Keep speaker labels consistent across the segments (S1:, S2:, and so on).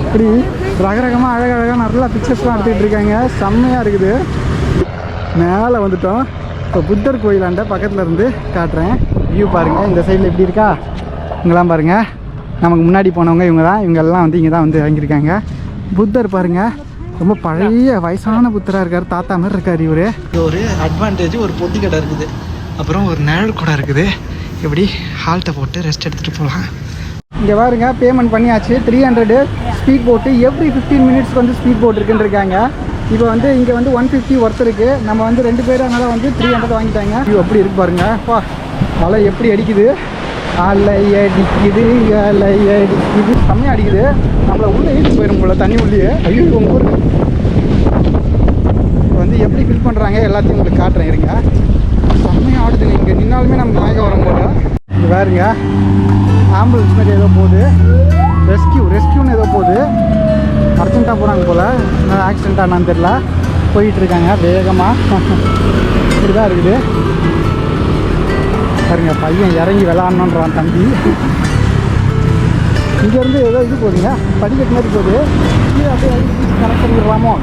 S1: இப்படி ரகரகமாக அழகழகாக நல்லா பிக்சர்ஸ்லாம் எடுத்துக்கிட்டு இருக்காங்க. செம்மையாக இருக்குது. மேலே வந்துட்டோம். இப்போ புத்தர் கோயிலாண்ட பக்கத்தில் இருந்து காட்டுறேன். வியூ பாருங்கள். இந்த சைடில் எப்படி இருக்கா இங்கெல்லாம் பாருங்கள். நமக்கு முன்னாடி போனவங்க இவங்க தான். இவங்கெல்லாம் வந்து இங்கே தான் வந்து இறங்கியிருக்காங்க. புத்தர் பாருங்கள், ரொம்ப பழைய வயசான புத்தராக இருக்கார். தாத்தா மாதிரி இருக்கார் இவர். ஒரு அட்வான்டேஜ், ஒரு பொட்டி கடை இருக்குது, அப்புறம் ஒரு நிழல் கூட இருக்குது. இப்படி ஹால்ட்டை போட்டு ரெஸ்ட் எடுத்துகிட்டு போகலாம். இங்கே பாருங்க, பேமெண்ட் பண்ணியாச்சு. 300 ஸ்பீட் போட்டு எவ்ரி 15 மினிட்ஸ்க்கு வந்து ஸ்பீட் போட் இருக்குன்னு இருக்காங்க. இப்போ வந்து இங்கே வந்து 150 ஒர்த் இருக்குது. நம்ம வந்து 2 பேர் அதனால் வந்து 300 வாங்கிட்டாங்க. ஐயோ அப்படி இருக்கு பாருங்க. அப்பா அலை எப்படி அடிக்குது, அலை அடிக்குது, அலை அடிக்குது, செம்மையாக அடிக்குது. நம்மளை உள்ளே ஏற்றி போயிடும் போல தண்ணி உள்ளே. ஐயோ உங்கள் ஊருக்கு வந்து எப்படி ஃபில் பண்ணுறாங்க எல்லாத்தையும் உங்களுக்கு காட்டுறேன் இருங்க. செம்மையாக ஆடுதுங்க. இங்கே நின்னாலுமே நமக்கு மயக்கம் வரும் போல. இங்கே பாருங்க, ஆம்புலன்ஸ் மாதிரி ஏதோ போகுது. ரெஸ்கியூன்னு ஏதோ போகுது. அர்ஜென்ட்டாக போகிறாங்க போல். என்ன ஆக்சிடென்ட் ஆனான்னு தெரில. போயிட்டுருக்காங்க வேகமாக. இப்படி தான் இருக்குது பாருங்க. பையன் இறங்கி விளாட்ணுன்றான் தம்பி. இங்கேருந்து ஏதோ இது போகுதுங்க, படிக்கட்டு மாதிரி போகுது. கீழே அப்படியே கனெக்ட் பண்ணிடலாமோ?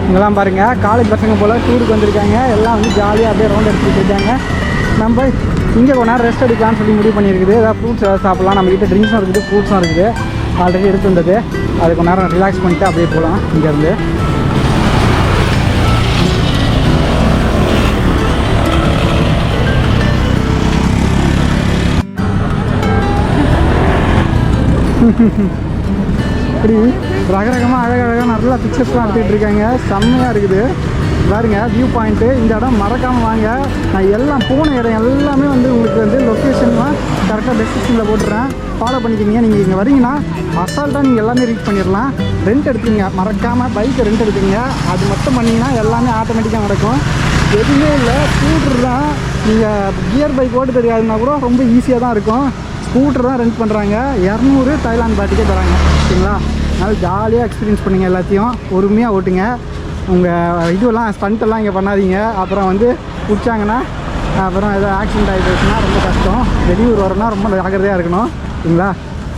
S1: இங்கெல்லாம் பாருங்கள், காலேஜ் பசங்க போல் டூருக்கு வந்திருக்காங்க. எல்லாம் வந்து ஜாலியாக அப்படியே ரவுண்ட் எடுத்துகிட்டு இருக்காங்க. நம்ம இங்கே கொஞ்ச நேரம் ரெஸ்ட் எடுக்கலாம்னு சொல்லி முடிவு பண்ணியிருக்குது. ஏதாவது ஃப்ரூட்ஸ் ஏதாவது சாப்பிட்லாம். நம்மக்கிட்ட ட்ரிங்க்ஸும் இருக்குது, ஃப்ரூட்ஸும் இருக்குது. ஆல்ரெடி எடுத்து வந்தது. அது கொஞ்ச நேரம் ரிலாக்ஸ் பண்ணிவிட்டு அப்படியே போகலாம் இங்கேருந்து. இப்படி ரகரகமாக அழகழகாக நல்லா பிக்சர்ஸ்லாம் எடுத்துகிட்டு இருக்காங்க. செம்மையாக இருக்குது பாருங்க. வியூ பாயிண்ட்டு இந்த இடம் மறக்காமல் வாங்க. நான் எல்லாம் போன இடம் எல்லாமே வந்து உங்களுக்கு வந்து லொக்கேஷன்லாம் கரெக்டாக டிஸ்கிரிப்ஷனில் போட்டுறேன். ஃபாலோ பண்ணிக்கிங்க. நீங்கள் இங்கே வரீங்கன்னா அசால்ட்டாக நீங்கள் எல்லாமே ரீச் பண்ணிடலாம். ரெண்ட் எடுத்துங்க, மறக்காமல் பைக்கை ரெண்ட் எடுத்துங்க. அது மட்டும் பண்ணிங்கன்னா எல்லாமே ஆட்டோமேட்டிக்காக நடக்கும். எதுவுமே இல்லை, ஸ்கூட்ரு தான். நீங்கள் கியர் பைக் ஓட்டு தெரியாதுன்னா கூட ரொம்ப ஈஸியாக தான் இருக்கும். ஸ்கூட்டர் தான் ரெண்ட் பண்ணுறாங்க. 200 தாய்லாந்து பாட்டிக்கே தராங்க. ஓகேங்களா? அதனால் ஜாலியாக எக்ஸ்பீரியன்ஸ் பண்ணுங்கள். எல்லாத்தையும் பொறுமையாக ஓட்டுங்க. உங்கள் இதுவெல்லாம் ஸ்டண்ட்டெல்லாம் இங்கே பண்ணாதீங்க. அப்புறம் வந்து பிடிச்சாங்கன்னா அப்புறம் ஏதோ ஆக்சிடென்ட் ஆகி போச்சுன்னா ரொம்ப கஷ்டம். வெளியூர் வரணும்னா ரொம்ப ஜாக்கிரதையாக இருக்கணும். ஓகேங்களா?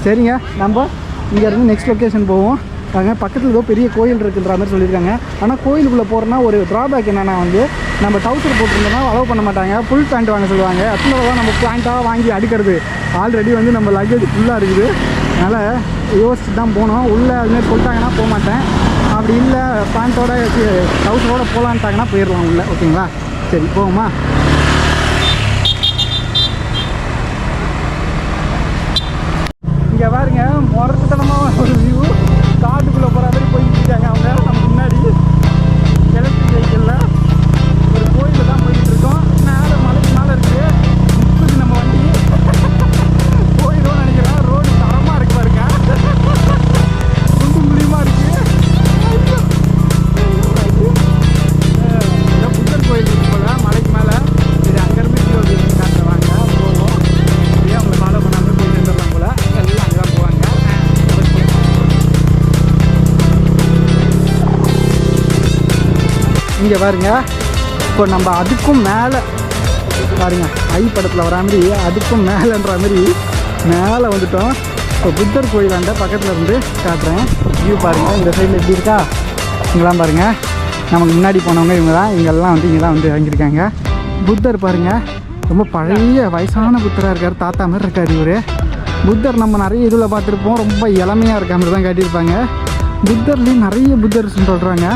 S1: சரிங்க, நம்ம இங்கேருந்து நெக்ஸ்ட் லொக்கேஷன் போவோம். அங்கே பக்கத்தில் ஏதோ பெரிய கோயில் இருக்குன்ற மாதிரி சொல்லியிருக்காங்க. ஆனால் கோயிலுக்குள்ளே போகிறோன்னா ஒரு ட்ராபேக் என்னென்னா வந்து நம்ம டவுசர் போட்டிருந்தோம்னா அலோவ் பண்ண மாட்டாங்க. ஃபுல் பேண்ட் வாங்க சொல்லுவாங்க. அதில் தான் நம்ம பேண்ட்டாக வாங்கி அடிக்கிறது. ஆல்ரெடி வந்து நம்ம லக்கேஜ் ஃபுல்லாக இருக்குது. அதனால் யோசிச்சு தான் போகணும். உள்ளே அதுமாதிரி சொல்லிட்டாங்கன்னா போக மாட்டேன். அப்படி இல்லை பேண்ட்டோட டவுசரோட போகலான்ட்டாங்கன்னா போயிடலாம் உள்ளே. ஓகேங்களா? சரி போவோமா? இங்கே பாருங்க, முரட்டுத்தனமாக ஒரு வியூ. காட்டுக்குள்ளே போகிற மாதிரி போயிட்டு இருக்காங்க அவங்க. நம்ம முன்னாடி எலக்ட்ரிக் வெஹிக்கிளில் ஒரு கோயிலில் தான் போயிட்டு இருக்கோம். மேலே மலைக்கு மேலே இருக்குது. முக்குது நம்ம வண்டி. போயிடும்னு நினைக்கிறேன். ரோடு தரமாக இருக்கு பாருங்க. குண்டு முடியுமா இருக்குது. புத்தர் கோயில் இருக்கு போல மலைக்கு மேலே. சரி, அங்கேருந்து கீழே காட்டுவாங்க போவோம். அப்படியே அவங்களை ஃபாலோ பண்ணாமல் போயிட்டு வந்துடலாம் போல. எல்லாம் அங்கே தான் போவாங்க. இங்கே பாருங்க, இப்போ நம்ம அதுக்கும் மேலே பாருங்க, ஐ படத்தில் வரா மாதிரி அதுக்கும் மேலேன்ற மாதிரி மேலே வந்துட்டோம். இப்போ புத்தர் கோயிலாண்ட பக்கத்தில் இருந்து காட்டுறேன். வியூ பாருங்கள். இந்த சைடில் எப்படி இருக்கா இங்கெல்லாம் பாருங்கள். நமக்கு முன்னாடி போனவங்க இவங்க தான். இங்கெல்லாம் வந்து இங்கே தான் வந்து இறங்கியிருக்காங்க. புத்தர் பாருங்கள், ரொம்ப பழைய வயசான புத்தராக இருக்கார். தாத்தா மாதிரி இருக்கார் இவர். புத்தர் நம்ம நிறைய இதில் பார்த்துருப்போம். ரொம்ப இளமையாக இருக்க மாதிரி தான் காட்டியிருப்பாங்க. புத்தர்லேயும் நிறைய புத்தர் சொல்கிறாங்க.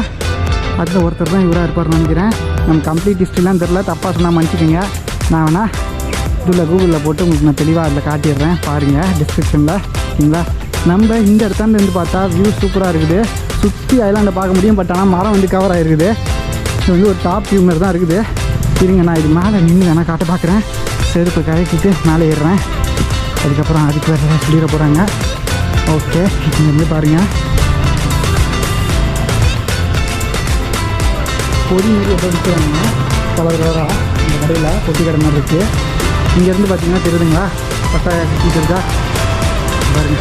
S1: அதில் ஒருத்தர் தான் இவராக இருப்பார்னு நினைக்கிறேன். நம்ம கம்ப்ளீட் ஹிஸ்ட்ரிலாம் தெரில, தப்பாக சொன்னால் மன்னிச்சிக்கோங்க. நான் வேணா இதில் கூகுளில் போட்டு உங்களுக்கு நான் தெளிவாக அதில் காட்டிடுறேன். பாருங்கள் டிஸ்கிரிப்ஷனில். ஓகேங்களா? நம்ம இந்த இடத்தாண்டு பார்த்தா வியூ சூப்பராக இருக்குது. சுற்றி ஐலாண்டை பார்க்க முடியும். பட் ஆனால் மரம் வந்து கவர் ஆகிருக்குது. இது வந்து ஒரு டாப் வியூ மாதிரி தான் இருக்குது. சரிங்க, நான் இது மேலே நின்று வேணால் காட்ட பார்க்குறேன். செருப்பை கழட்டிட்டு மேலே ஏறுறேன். அதுக்கப்புறம் அதுக்கு வேறு சொல்லிட போகிறாங்க. ஓகே, இங்கேருந்து பாருங்கள். பொடி மீறி எப்போ விற்கிறாங்க பல ரூபா இந்த கடையில். பொட்டி கடை மாதிரி இருக்குது. இங்கேருந்து பார்த்தீங்கன்னா தெரியுதுங்களா, பட்டாய கட்டிட்டு இருக்கா. பாருங்க.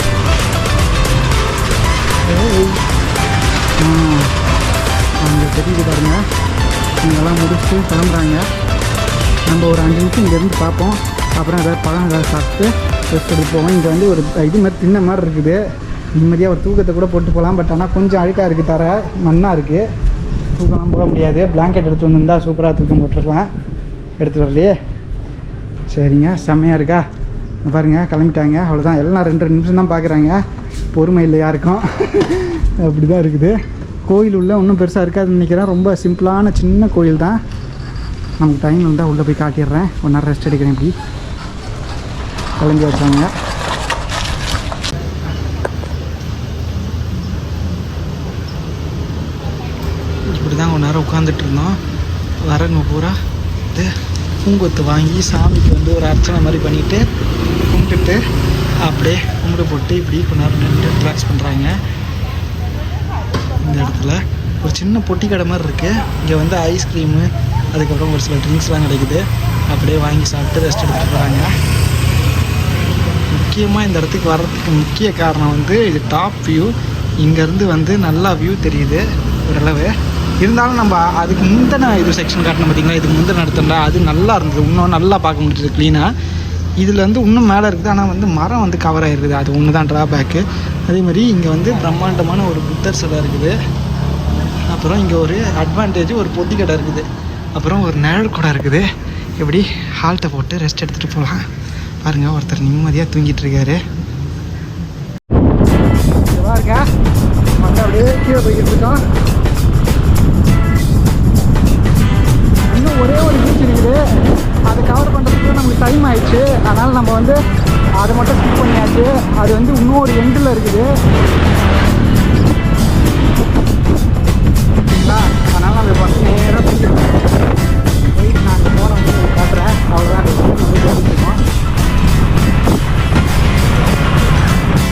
S1: அங்கே தெரியுது பாருங்க. இங்கெல்லாம் முடிச்சுட்டு கிளம்புறாங்க. நம்ம ஒரு 5 நிமிஷம் இங்கேருந்து பார்ப்போம். அப்புறம் ஏதாவது பழம் ஏதாவது சாப்பிட்டு ரெஸ்ட் எடுத்து போவோம். இங்கே வந்து ஒரு இது மாதிரி தின்ன மாதிரி இருக்குது. நிம்மதியாக ஒரு தூக்கத்தை கூட போட்டு போகலாம். பட் ஆனால் கொஞ்சம் அழுக்காக இருக்குது, தர மண்ணாக இருக்குது, தூக்கலாம் போக முடியாது. பிளாங்கெட் எடுத்து வந்துருந்தால் சூப்பராக தூக்கம் போட்டுருக்கலாம். எடுத்துகிட்டு வரலையே. சரிங்க, செம்மையாக இருக்கா பாருங்கள். கிளம்பிட்டாங்க, அவ்வளோதான். எல்லாம் 2 நிமிஷம் தான் பார்க்குறாங்க. பொறுமை இல்லை யாருக்கும். அப்படி தான் இருக்குது. கோயில் உள்ள ஒன்றும் பெருசாக இருக்காதுன்னு நினைக்கிறேன். ரொம்ப சிம்பிளான சின்ன கோயில் தான். நமக்கு டைம் இருந்தால் உள்ளே போய் காட்டிடுறேன். ஒரு நேரம் ரெஸ்ட் எடுக்கிறேன். இப்படி கிளம்பி வச்சாங்க. இப்படி தான் ஒரு நேரம் உட்காந்துட்டு இருந்தோம். வரங்க பூரா இது பூங்கொத்து வாங்கி சாமிக்கு வந்து ஒரு அர்ச்சனை மாதிரி பண்ணிவிட்டு கும்பிட்டுட்டு அப்படியே கும்பிட்டு போட்டு இப்படி கொஞ்ச நேரம் நின்று ரிலாக்ஸ் பண்ணுறாங்க. இந்த இடத்துல ஒரு சின்ன பொட்டி கடை மாதிரி இருக்குது. இங்கே வந்து ஐஸ்கிரீமு, அதுக்கப்புறம் ஒரு சில ட்ரிங்க்ஸ்லாம் கிடைக்குது. அப்படியே வாங்கி சாப்பிட்டு ரெஸ்ட் எடுத்துகிட்டு போகிறாங்க. முக்கியமாக இந்த இடத்துக்கு வர்றதுக்கு முக்கிய காரணம் வந்து இது டாப் வியூ. இங்கேருந்து வந்து நல்லா வியூ தெரியுது ஓரளவு. இருந்தாலும் நம்ம அதுக்கு முந்தின இது செக்ஷன் காட்டணும் பார்த்திங்களா, இதுக்கு முந்தின இடத்துல அது நல்லா இருந்தது. இன்னும் நல்லா பார்க்க முடியுது க்ளீனாக. இதில் வந்து இன்னும் மேலே இருக்குது, ஆனால் வந்து மரம் வந்து கவர் ஆகிருக்குது. அது ஒன்று தான் ட்ராபேக்கு. அதேமாதிரி இங்கே வந்து பிரம்மாண்டமான ஒரு புத்தர் சிலை இருக்குது. அப்புறம் இங்கே ஒரு அட்வான்டேஜ், ஒரு பொத்தி கடை இருக்குது. அப்புறம் ஒரு நிழல் கூட இருக்குது. எப்படி ஹால்ட்டை போட்டு ரெஸ்ட் எடுத்துகிட்டு போகலாம். பாருங்கள், ஒருத்தர் நிம்மதியாக தூங்கிட்டு இருக்காரு. பாருங்க, மண்டை அப்படியே கீழே போய்கிட்டு இருக்கோம். இன்னும் ஒரே ஒரு பீச் இருக்குது. அதை கவர் பண்ணுறதுக்கு நமக்கு டைம் ஆயிடுச்சு. அதனால் நம்ம வந்து அதை மட்டும் ஸ்கிப் பண்ணியாச்சு. அது வந்து இன்னும் ஒரு எண்டில் இருக்குது. சரிங்களா? அதனால் நம்ம இப்போ நேராக போயிட்டு நான் அந்த போகிற வந்து காட்டுறேன். அவ்வளோதான். இருக்கோம்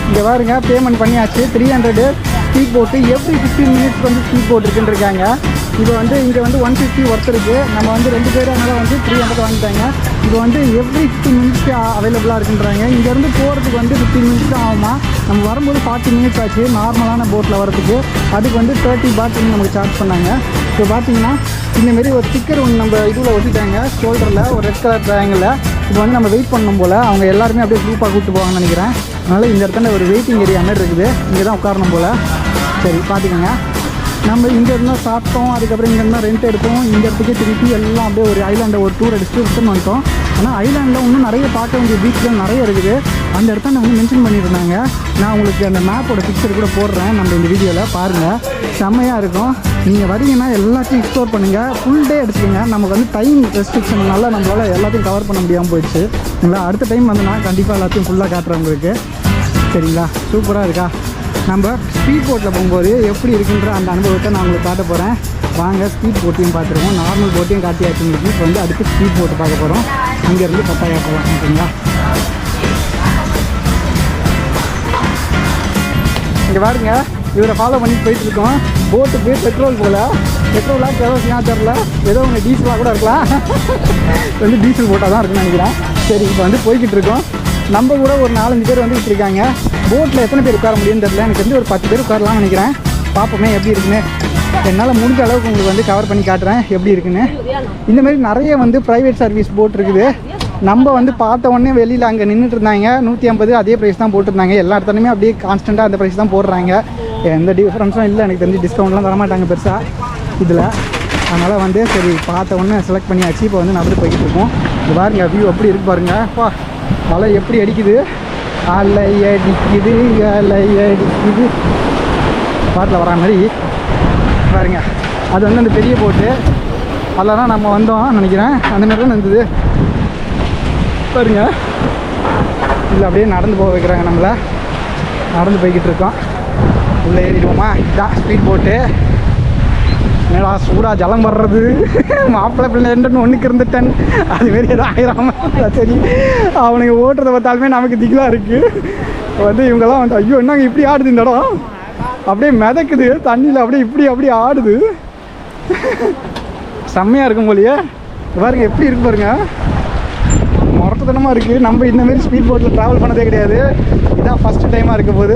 S1: இங்கே பாருங்க, பேமெண்ட் பண்ணியாச்சு. 300 ஸ்பீட் போட்டு எவ்ரி 15 மினிட்ஸ் வந்து ஸ்பீட் போட் இருக்குன்னு இருக்காங்க. இப்போ வந்து இங்கே வந்து 150 ஒர்த் இருக்குது. நம்ம வந்து 2 பேர் அதனால் வந்து 300 வாங்கிட்டாங்க. இப்போ வந்து எவ்ரி 15 மினிட்ஸ்க்கு அவைலபிளாக இருக்குன்றாங்க. இங்கேருந்து போகிறதுக்கு வந்து 15 மினிட்ஸ் தான் ஆகுமா. நம்ம வரும்போது 40 மினிட்ஸ் ஆச்சு நார்மலான போட்டில் வரதுக்கு. அதுக்கு வந்து 30 பாட் நமக்கு சார்ஜ் பண்ணாங்க. இப்போ பார்த்தீங்கன்னா இந்தமாரி ஒரு ஸ்டிக்கர் ஒன்று நம்ம இதில் ஒட்டிட்டாங்க, ஷோல்டரில் ஒரு ரெட் கலர் ட்ரையாங்கில். இப்போ வந்து நம்ம வெயிட் பண்ணணும் போல். அவங்க எல்லாருமே அப்படியே குரூப்பாக கூப்பிட்டு போவாங்கன்னு நினைக்கிறேன். அதனால் இந்த இடத்துல ஒரு வெயிட்டிங் ஏரியா மாதிரி இருக்குது. இங்கே தான் உட்காரணும் போல். சரி, பார்த்துக்கோங்க. நம்ம இங்கே இருந்தால் சாப்பிட்டோம், அதுக்கப்புறம் இங்கே இருந்தால் ரெண்ட் எடுத்தோம். இந்த இடத்துக்கு திருப்பி எல்லாம் அப்படியே ஒரு ஐலாண்டை ஒரு டூர் அடிச்சுட்டு ரிட்டர்ன் வந்துட்டோம். ஆனால் ஐலாண்டில் இன்னும் நிறைய பார்க்க வேண்டிய பீச்கள் நிறைய இருக்குது. அந்த இடத்த நான் வந்து மென்ஷன் பண்ணியிருந்தாங்க. நான் உங்களுக்கு அந்த மேப்போட பிக்சர் கூட போடுறேன் நம்ம இந்த வீடியோவில். பாருங்கள், செம்மையாக இருக்கும். நீங்கள் வரீங்கன்னா எல்லாத்தையும் எக்ஸ்ப்ளோர் பண்ணுங்கள். ஃபுல் டே எடுத்துக்கோங்க. நமக்கு வந்து டைம் ரெஸ்ட்ரிக்ஷன்னால நம்மளால் எல்லாத்தையும் கவர் பண்ண முடியாமல் போயிடுச்சு. இல்லை, அடுத்த டைம் வந்து நான் கண்டிப்பாக எல்லாத்தையும் ஃபுல்லாக காட்டுறேன் உங்களுக்கு. சரிங்களா? சூப்பராக இருக்கா? நம்ம ஸ்பீட் போட்டில் போகும்போது எப்படி இருக்குன்ற அந்த அனுபவத்தை நான் உங்களுக்கு காட்ட போகிறேன். வாங்க, ஸ்பீட் போட்டையும் பார்த்துருவோம், நார்மல் போட்டையும் காட்டியாச்சு உங்களுக்கு. இப்போ வந்து அடுத்து ஸ்பீட் போட்டு பார்க்க போகிறோம். இங்கேருந்து பட்டாயா போகலாம். ஓகேங்களா? இங்கே பாருங்க, இவரை ஃபாலோ பண்ணிட்டு போயிட்டுருக்கோம். போட்டுக்கு பெட்ரோல் போல். பெட்ரோலாக கெரோசினா தெரில, ஏதோ ஒன்று டீசலாக கூட இருக்கலாம். வந்து டீசல் போட்டால் தான் இருக்குன்னு நினைக்கிறேன். சரி, இப்போ வந்து போய்கிட்டு இருக்கோம். நம்ம கூட ஒரு 4-5 பேர் வந்து இருக்காங்க. போட்டில் எத்தனை பேர் உட்கார முடியும்னு தெரியல. எனக்கு வந்து ஒரு 10 பேர் உட்காரலாம்னு நினைக்கிறேன். பார்ப்போமே எப்படி இருக்குன்னு. என்னால் முடிஞ்ச அளவுக்கு உங்களுக்கு வந்து கவர் பண்ணி காட்டுறேன் எப்படி இருக்குன்னு. இந்தமாரி நிறைய வந்து ப்ரைவேட் சர்வீஸ் போட் இருக்குது. நம்ம வந்து பார்த்த உடனே வெளியில் அங்கே நின்றுட்டு இருந்தாங்க. 150 அதே ப்ரைஸ் தான் போட்டிருந்தாங்க. எல்லா இடத்துலையுமே அப்படியே கான்ஸ்டண்ட்டாக அந்த ப்ரைஸ் தான் போடுறாங்க. எந்த டிஃப்ரென்ஸும் இல்லை. எனக்கு தெரிஞ்சு டிஸ்கவுண்ட்லாம் தரமாட்டாங்க பெருசாக இதில். அதனால் வந்து சரி, பார்த்த உடனே செலக்ட் பண்ணியாச்சு. இப்போ வந்து நடந்து போய்கிட்டு இருக்கோம். இது பாருங்க, வியூ எப்படி இருக்குது பாருங்கள். அலை எப்படி அடிக்குது, அலை அடிக்குது, அலை அடிக்குது. பாட்டில் வரா மாதிரி பாருங்க. அது வந்து அந்த பெரிய போட்டு அதில் தான் நம்ம வந்தோம் நினைக்கிறேன். அந்த மாதிரி தான் இருந்தது பாருங்க. இல்லை, அப்படியே நடந்து போக வைக்கிறாங்க நம்மளை. நடந்து போய்கிட்டு இருக்கோம். உள்ளே ஏறிடுவோமா? இதுதான் ஸ்பீட் போட்டு. என்னடா சூடாக ஜலம் வர்றது, மாப்பிள்ளை பிள்ளை என்னன்னு ஒன்றுக்கு இருந்துட்டேன். அதுமாரி ஏதோ ஆயிராம. சரி, அவனுக்கு ஓட்டுறதை பார்த்தாலுமே நமக்கு திகிலாக இருக்குது. வந்து இவங்கெல்லாம் வந்து ஐயோ என்னங்க இப்படி ஆடுது இந்த இடம், அப்படியே மிதக்குது தண்ணியில், அப்படியே இப்படி ஆடுது. செம்மையாக இருக்கும் போலியே. பாருங்க எப்படி இருக்கு பாருங்க. முறத்தை பயங்கரமாக இருக்குது. நம்ம இந்தமாரி ஸ்பீட் போட்டில் ட்ராவல் பண்ணதே கிடையாது. இதுதான் ஃபஸ்ட்டு டைமாக இருக்க போது.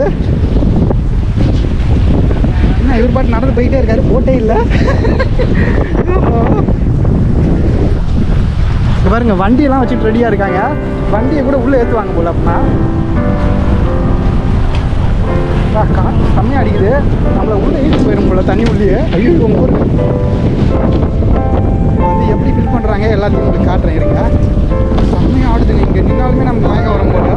S1: என்ன எதிர்பார்த்து நடந்து போயிட்டே இருக்காரு, போட்டே இல்லை. பாருங்க வண்டியெல்லாம் வச்சுட்டு ரெடியாக இருக்காங்க. வண்டியை கூட உள்ளே ஏற்றுவாங்க போல. அப்படின்னா காற்று செம்மையாக அடிக்குது. நம்மளை உள்ளே ஈட்டு போயிடும் போல தண்ணி உள்ளே. ஐயோ உங்கள் ஊர் வந்து எப்படி ஃபில் பண்ணுறாங்க எல்லாத்தையும் உங்களுக்கு காட்டுறேன் இருங்க. செம்மையாக ஆடுதுங்க. இங்கே நின்னாலுமே நம்ம மயக்கம் வரும் போல.